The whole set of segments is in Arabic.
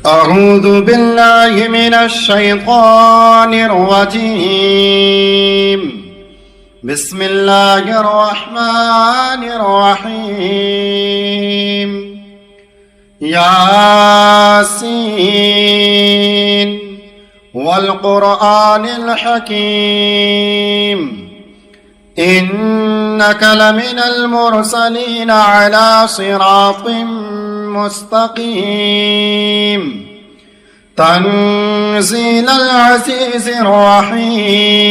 أعوذ بالله من الشيطان الرجيم. بسم الله الرحمن الرحيم. ياسين والقرآن الحكيم إنك لمن المرسلين على صراط مستقيم تنزيل العزيز الرحيم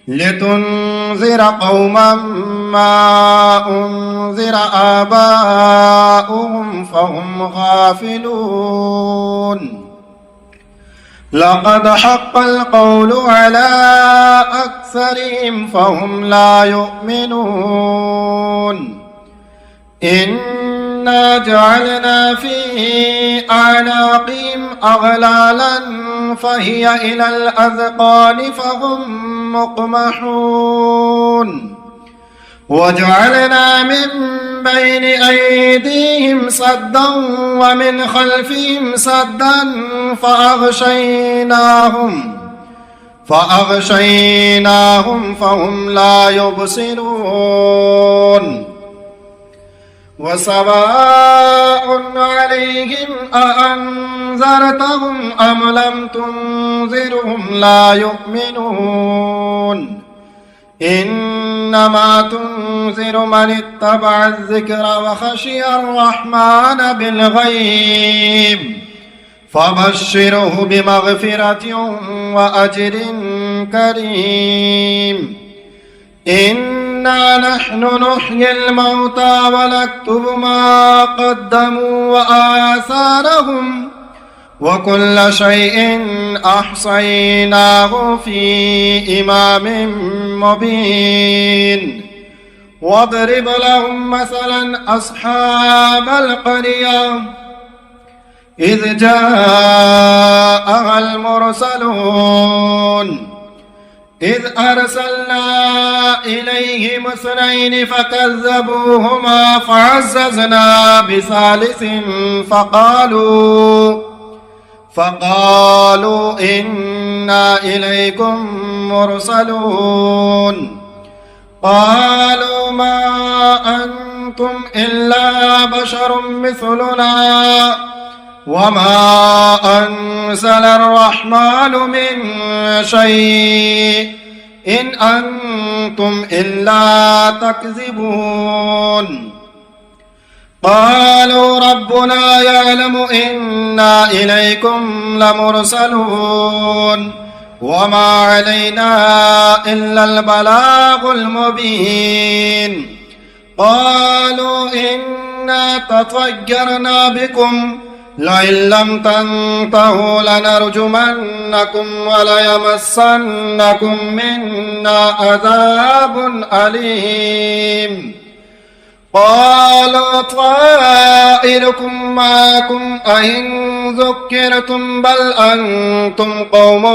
لتنذر قوما ما أنذر آباؤهم فهم غافلون لقد حق القول على أكثرهم فهم لا يؤمنون إنا جعلنا في أعناقهم أغلالا فهي إلى الأذقان فهم مقمحون وجعلنا من بين أيديهم سدا ومن خلفهم سدا فأغشيناهم فهم لا يبصرون وسواء عليهم أأنذرتهم أم لم تنذرهم لا يؤمنون إنما تنذر من اتبع الذكر وخشي الرحمن بالغيب فبشره بمغفرة وأجر كريم إنا نحن نحيي الموتى ونكتب ما قدموا وآثارهم وكل شيء أحصيناه في إمام مبين واضرب لهم مثلا أصحاب القرية إذ جاءها المرسلون إذ أرسلنا إليهم اثنين فكذبوهما فعززنا بثالث فقالوا إنا إليكم مرسلون قالوا ما أنتم إلا بشر مثلنا وما أنزل الرحمن من شيء إن أنتم إلا تكذبون قالوا ربنا يعلم إنا إليكم لمرسلون وما علينا إلا البلاغ المبين قالوا إنا تطيرنا بكم لئن لم تنتهوا لنرجمنكم وليمسنكم منا عذاب أليم قالوا طائركم معكم أئن ذكرتم بل أنتم قوم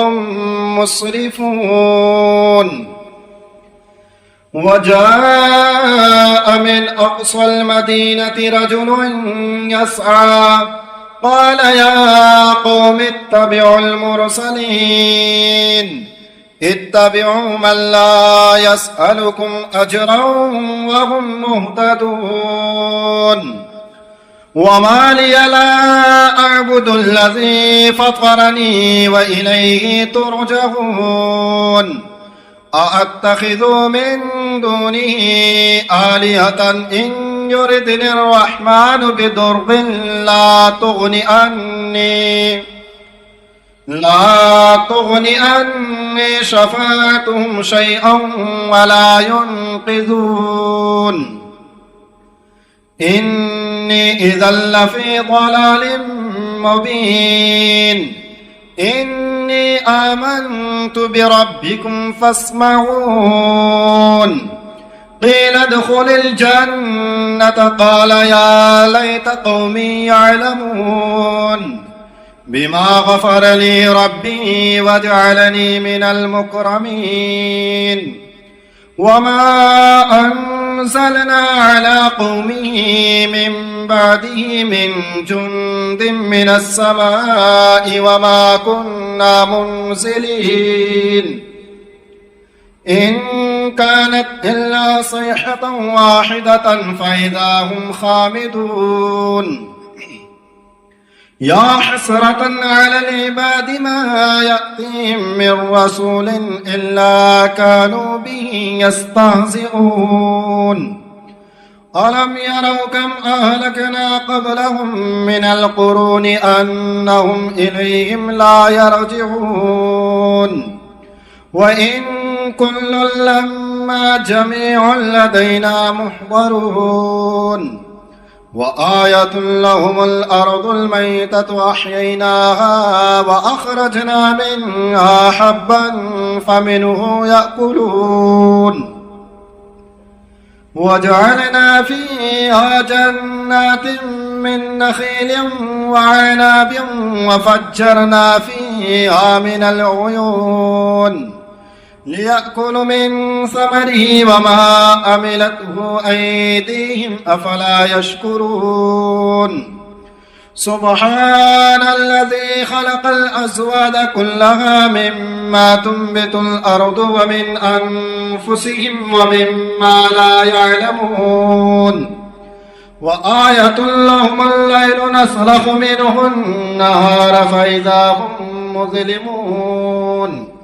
مسرفون وجاء من أقصى المدينة رجل يسعى قال يا قوم اتبعوا المرسلين اتبعوا من لا يسألكم أجرا وهم مهتدون وما لي لا أعبد الذي فطرني وإليه ترجعون أأتخذ من دونه آلهة إن يردني الرحمن بضر لا تغني عني شفاعتهم شيئا ولا ينقذون إني إذا لفي ضلال مبين إني آمنت بربكم فاسمعون قيل ادخل الجنة قال يا ليت قومي يعلمون بما غفر لي ربي وجعلني من المكرمين وما أنزلنا على قومه من بعده من جند من السماء وما كنا منزلين إن كانت إلا صيحة واحدة فإذا هم خامدون يا حسرة على العباد ما يأتيهم من رسول إلا كانوا به يستهزئون ألم يروا كم أهلكنا قبلهم من القرون أنهم إليهم لا يرجعون وإن كل لما جميع لدينا محضرون وآية لهم الأرض الميتة أحييناها وأخرجنا منها حبا فمنه يأكلون وجعلنا فيها جنات من نخيل وعناب وفجرنا فيها من العيون ليأكلوا من ثمره وما عملته أيديهم أفلا يشكرون سبحان الذي خلق الأزواج كلها مما تنبت الأرض ومن أنفسهم ومما لا يعلمون وآية لهم الليل نسلخ منه النهار فإذا هم مظلمون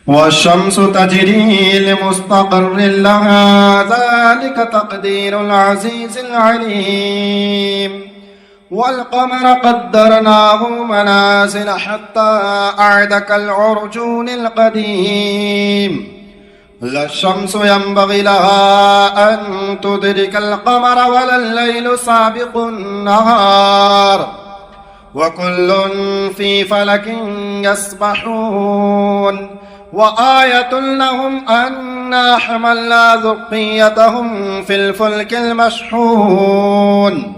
والشمس تجري لمستقر لها ذلك تقدير العزيز العليم والقمر قدرناه منازل حتى أعد كالعرجون القديم لا الشمس ينبغي لها أن تدرك القمر ولا الليل سابق النهار وكل في فلك يسبحون وآية لهم أنا حملنا ذريتهم في الفلك المشحون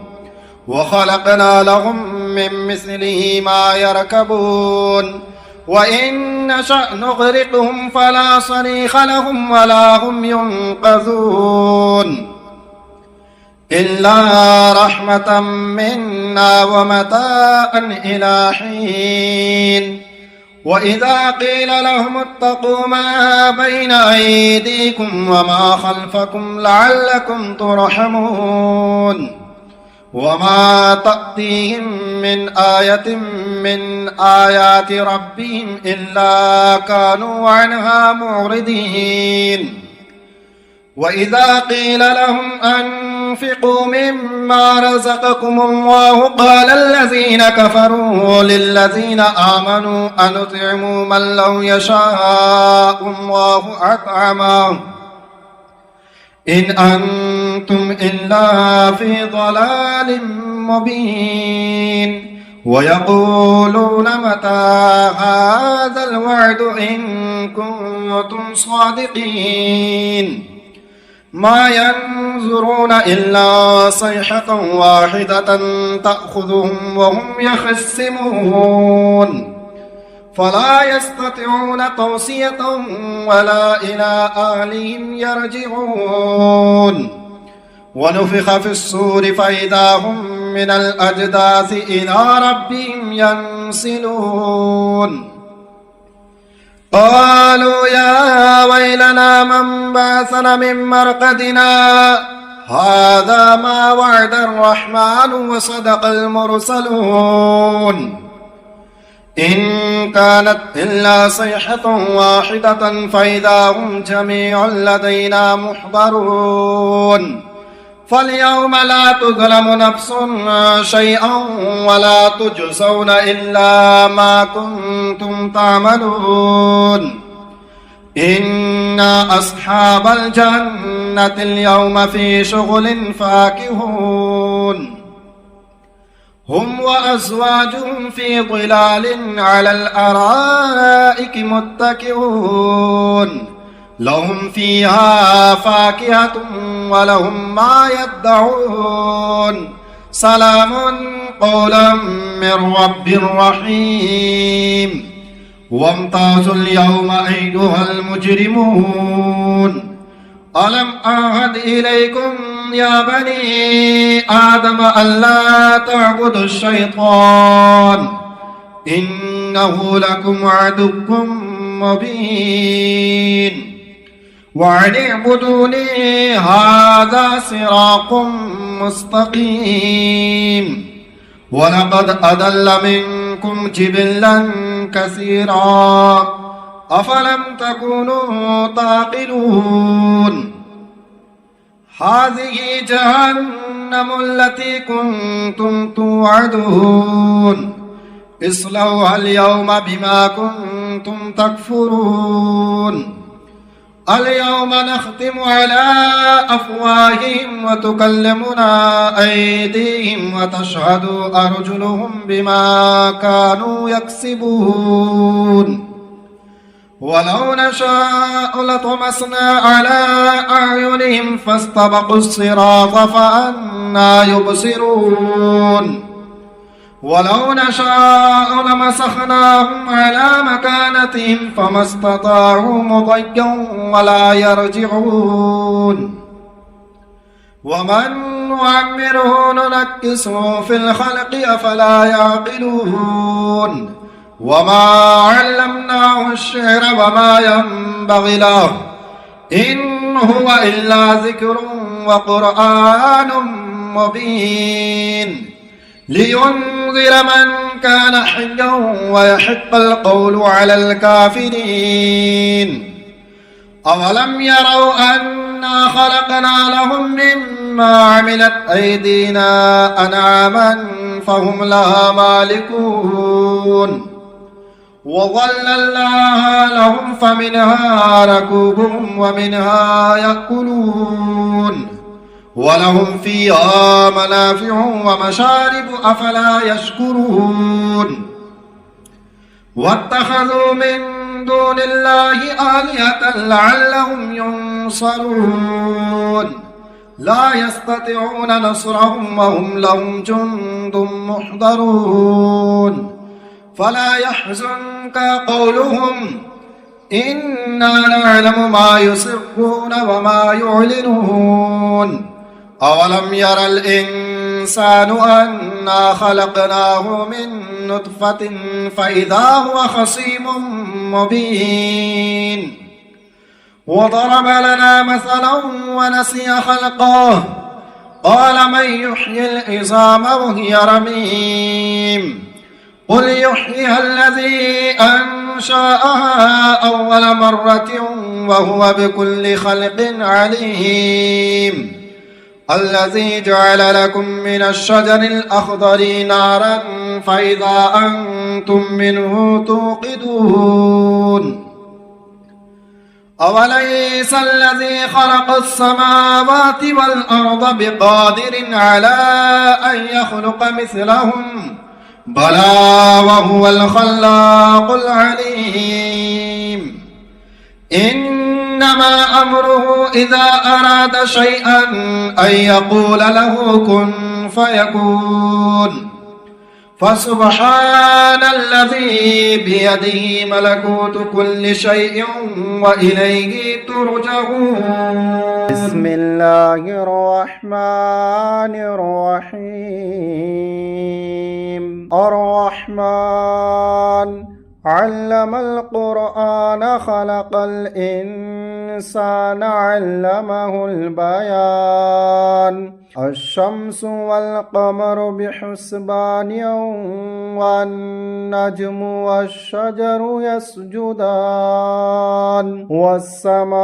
وخلقنا لهم من مثله ما يركبون وإن نشأ نغرقهم فلا صريخ لهم ولا هم ينقذون إلا رحمة منا ومتاعا إلى حين وإذا قيل لهم اتقوا ما بين أيديكم وما خلفكم لعلكم ترحمون وما تأتيهم من آية من آيات ربهم إلا كانوا عنها معرضين وإذا قيل لهم أنفقوا مما رزقكم الله قال الذين كفروا للذين آمنوا أنطعم من لو يشاء الله أطعمه إن أنتم إلا في ضلال مبين ويقولون متى هذا الوعد إن كنتم صادقين ما ينظرون إلا صيحة واحدة تأخذهم وهم يخصمون فلا يستطيعون توصية ولا إلى أهلهم يرجعون ونفخ في الصور فإذا هم من الأجداث إلى ربهم ينسلون قالوا يا ويلنا من بعثنا من مرقدنا هذا ما وعد الرحمن وصدق المرسلون إن كانت إلا صيحة واحدة فإذا هم جميع لدينا محضرون فاليوم لا تظلم نفس شيئا ولا تجزون إلا ما كنتم تعملون إن أصحاب الجنة اليوم في شغل فاكهون هم وأزواجهم في ظلال على الأرائك متكئون لهم فيها فاكهة ولهم ما يدعون سلام قولا من رب رحيم وامتازوا اليوم أيها المجرمون ألم أعهد إليكم يا بني آدم ألا تعبدوا الشيطان إنه لكم عدو مبين وأن اعبدوني هذا صراط مستقيم ولقد أضل منكم جبلا كثيرا أفلم تكونوا تعقلون هذه جهنم التي كنتم توعدون اصلوها اليوم بما كنتم تكفرون اليوم نختم على أفواههم وتكلمنا أيديهم وتشهد أرجلهم بما كانوا يكسبون ولو نشاء لطمسنا على أعينهم فاستبقوا الصراط فأنى يبصرون ولو نشاء لمسخناهم على مكانتهم فما استطاعوا مضيا ولا يرجعون ومن نعمره ننكسه في الخلق أفلا يعقلون وما علمناه الشعر وما ينبغي له إن هو إلا ذكر وقرآن مبين لينذر من كان حيا ويحق القول على الكافرين أولم يروا أنا خلقنا لهم مما عملت أيدينا أنعاما فهم لها مالكون وظللناها لهم فمنها ركوبهم ومنها يأكلون ولهم فيها منافع ومشارب أفلا يشكرون واتخذوا من دون الله آلهة لعلهم ينصرون لا يستطيعون نصرهم وهم لهم جند محضرون فلا يحزنك قولهم إنا نعلم ما يسرون وما يعلنون أولم ير الإنسان أنا خلقناه من نطفة فإذا هو خصيم مبين وضرب لنا مثلا ونسي خلقه قال من يحيي العظام وهي رميم قل يحييها الذي أنشأها أول مرة وهو بكل خلق عليم الذي جعل لكم من الشجر الأخضر نارا فإذا أنتم منه توقدون أوليس الذي خلق السماوات والأرض بقادر على أن يخلق مثلهم بلى وهو الخلاق العليم إنما أمره إذا أراد شيئا أن يقول له كن فيكون فسبحان الذي بيده ملكوت كل شيء وإليه ترجعون بسم الله الرحمن الرحيم الرحمن علم القرآن خلق الإنسان علمه البيان الشمس والقمر بحسبان والنجم والشجر يسجدان والسماء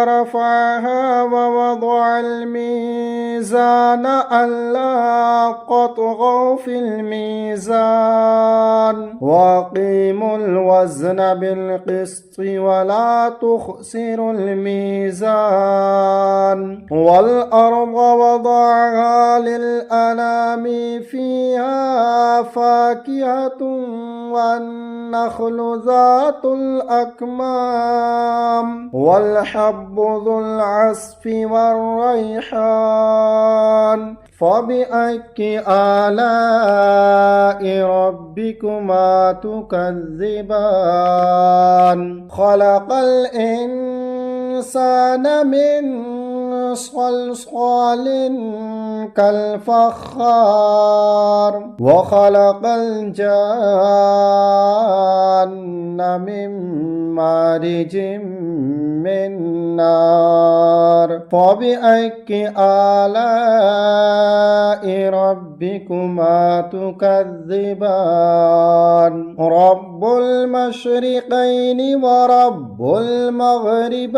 رفعها ووضع الميزان ألا تطغوا في الميزان وأقيموا الوزن بالقسط ولا تخسروا الميزان والأرض وضعها للأنام فيها فاكهة والنخل ذات الأكمام والحب ذو العصف والريحان فبأي آلاء ربكما تكذبان خلق الإنسان الإنسان من صلصال كالفخار وخلق الجان من مارج من نار فبأي آلاء ربكما تكذبان رب المشرقين ورب المغربين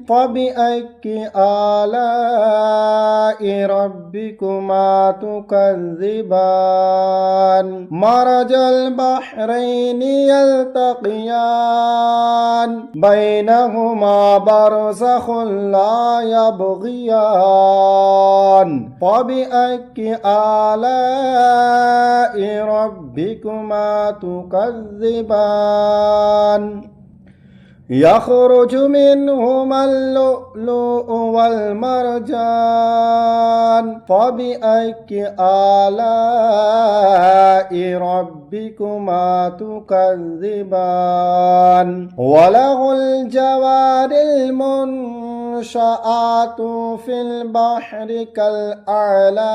فبأي آلاء ربكما تكذبان مرج البحرين يلتقيان بينهما برزخ لا يبغيان فبأي آلاء ربكما تكذبان يخرج منهما اللؤلؤ والمرجان فبأي آلاء ربكما تكذبان وله الجوار المنشآت في البحر كالأعلام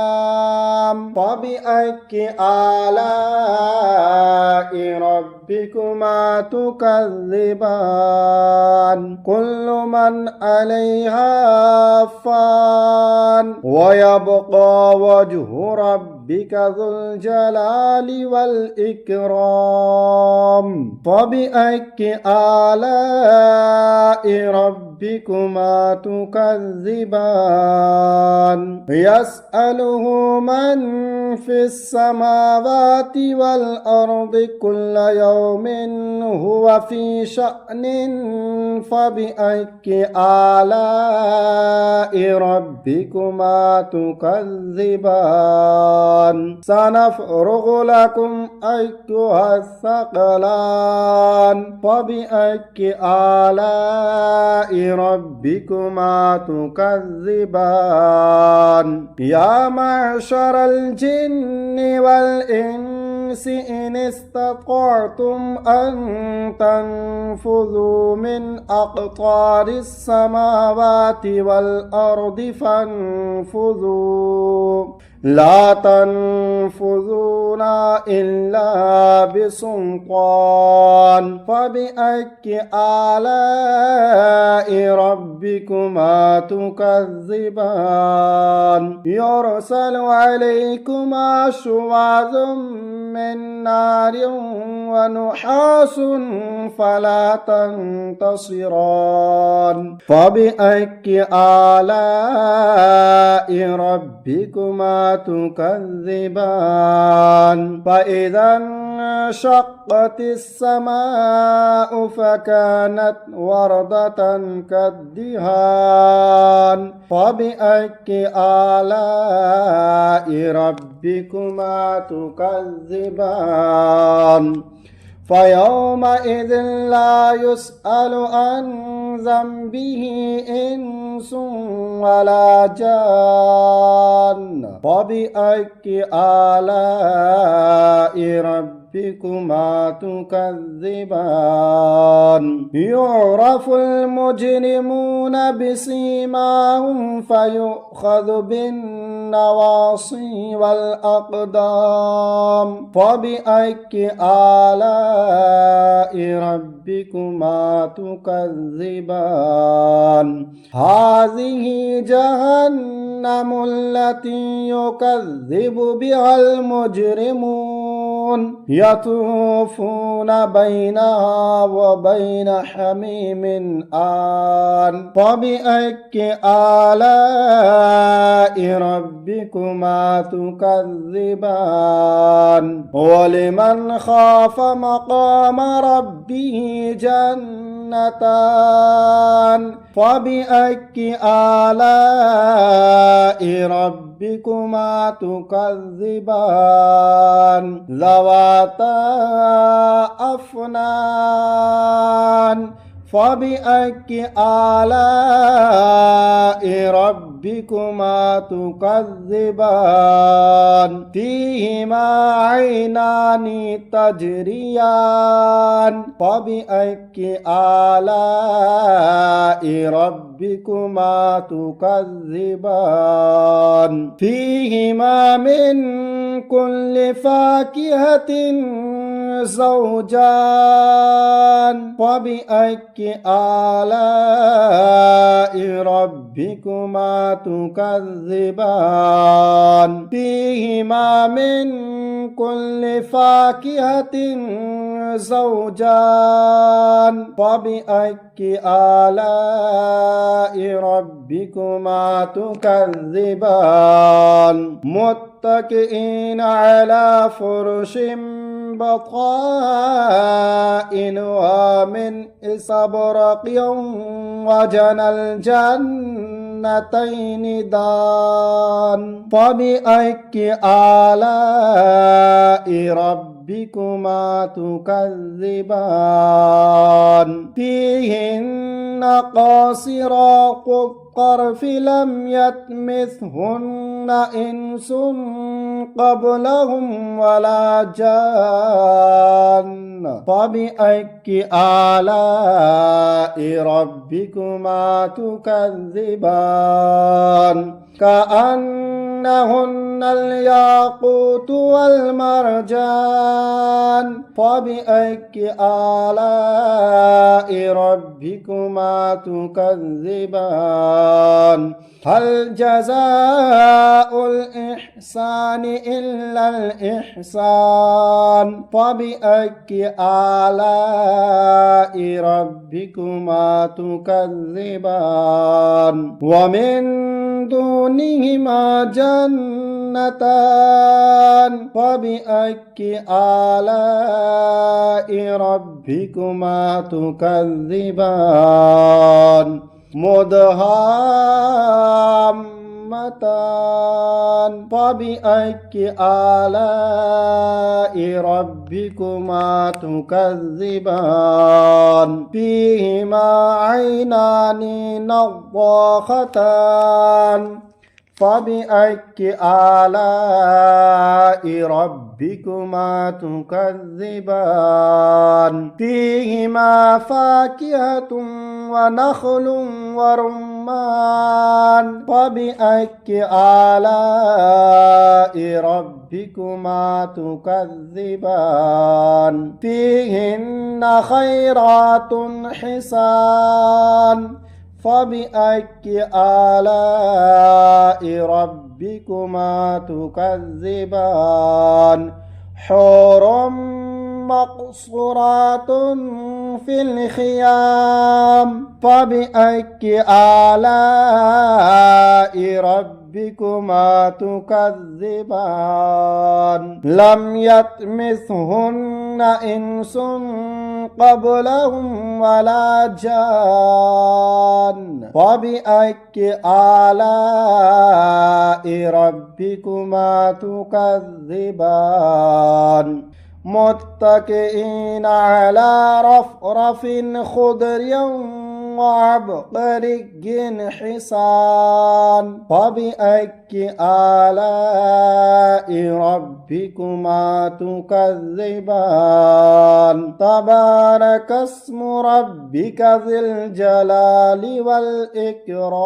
فبأي آلاء ربكما تكذبان كل من عليها فان ويبقى وجه ربك ذو الجلال والإكرام فبأي آلاء ربكما تكذبان يسأله من في السماوات والأرض كل يوم هو في شأن فبأي آلاء ربكما تكذبان سنفرغ لكم أيها الثقلان فبأي آلاء ربكما تكذبان يا معشر الجن والإنس إن استطعتم أن تنفذوا من أقطار السماوات والأرض فانفذوا لا تنفذون إلا بسلطان فبأي آلاء ربكما تكذبان يرسل عليكما شواظ من نار ونحاس فلا تنتصران فبأي آلاء ربكما تكذبان فإذا انشقت السماء فكانت وردة كالدهان فبأي آلاء ربكما تكذبان فيومئذ لا يسأل عن ذنبه إنس ولا جان فبأي آلاء ربكما تكذبان يعرف المجرمون بسيماهم فيؤخذ بالنواصي والأقدام فبأي آلاء ربكما تكذبان هذه جهنم التي يكذب بها المجرمون يطوفون بينها وبين حميم آن فبأي آلاء ربكما تكذبان ولمن خاف مقام ربه جنتان فبأي آلاء ربكما تكذبان ذواتا أفنان فبأي آلاء ربكما تكذبان فيهما عينان تجريان فبأي آلاء ربكما تكذبان فيهما من كل فاكهة زوجان فبأي آلاء ربكما تكذبان فيهما من كل فاكهة زوجان فبأي آلاء ربكما تكذبان متكئين على فرش بطائنها من استبرق وجنى الجنتين دان فبأي آلاء ربكما تكذبان فيهن قاصرات الطرف لم يطمثهن إنس قبلهم ولا جان فبأي آلاء ربكما تكذبان كأنهن الياقوت والمرجان فبأي آلاء ربكما تكذبان هل جزاء الإحسان إلا الإحسان فبأي آلاء ربكما تكذبان ومن دونهما جنتان فبأي آلاء ربكما تكذبان مدهامتان فبأي آلاء ربكما تكذبان فيهما عينان نضاختان فبأي آلاء ربكما تكذبان فيهما فاكهة ونخل ورمان فبأي آلاء ربكما تكذبان فيهن خيرات حسان فبأي آلاء ربكما تكذبان حور مقصورات في الخيام فبأي آلاء ربكما تكذبان لم يطمثهن إنس قبلهم ولا جان فبأي آلاء ربكما تكذبان متكئين على رفرف خضر وعبقري حسان فبأي آلاء ربكما تكذبان تبارك اسم ربك ذي الجلال والإكرام